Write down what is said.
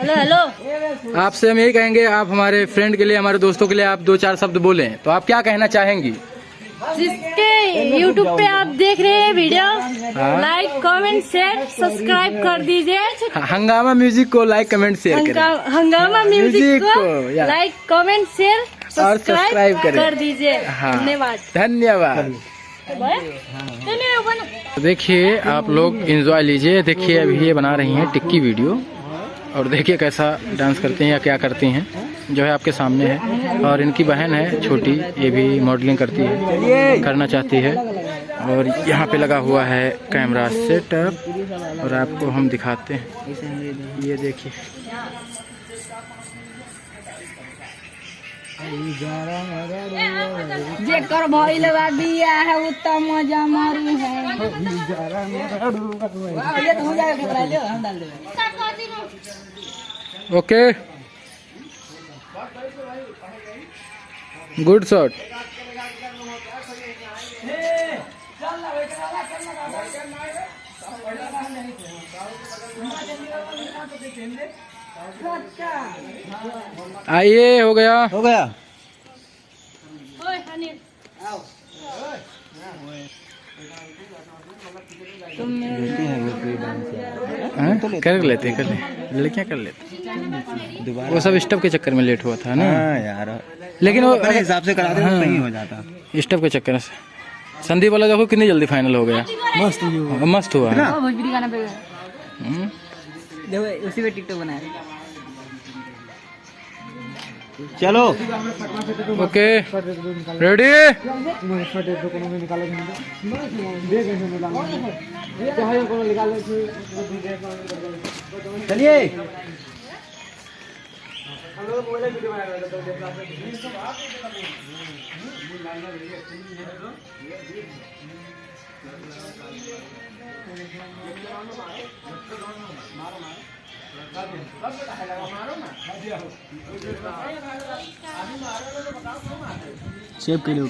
Hello hello. आपसे हम यही कहेंगे, आप हमारे फ्रेंड के लिए, हमारे दोस्तों के लिए आप 2-4 शब्द बोलें, तो आप क्या कहना चाहेंगी? जिसके YouTube पे आप देख रहे हैं video, like comment share subscribe कर दीजिए। हंगामा म्यूजिक को लाइक कमेंट शेयर करें। हंगामा म्यूजिक को या लाइक कमेंट शेयर और सब्सक्राइब करें। कर दीजिए। हाँ, धन्यवाद धन्यवाद। तो देखिए आप लोग एंजॉय लीजिए। देखिए अभी ये बना रही हैं टिक्की वीडियो, और देखिए कैसा डांस करती हैं या क्या करती हैं, जो है आपके सामने है। और इनकी बहन है छोटी, ये भी मॉडलिंग करती है, करना चाहती है। और यहाँ पे लगा हुआ है कैमरा सेटअप, और आपको हम दिखाते हैं। ये देखिए जेकर भाई लगा दिया है उत्तम मजा मारी है। Okay, good shot. आइए, हो गया हो गया। कर लेते हैं, कर ले, लड़कियां कर लेते। वो सब स्टफ के चक्कर में लेट हुआ था ना यार, लेकिन वो अपने हिसाब से करा दे तो सही हो जाता। स्टफ के चक्कर से संदीप वाला देखो कितनी जल्दी फाइनल हो गया। मस्त हुआ है। भोजपुरी गाना पे देखो, उसी पे टिकटॉक बनाया। चलो ओके, रेडी। चलिए। सेव के लिए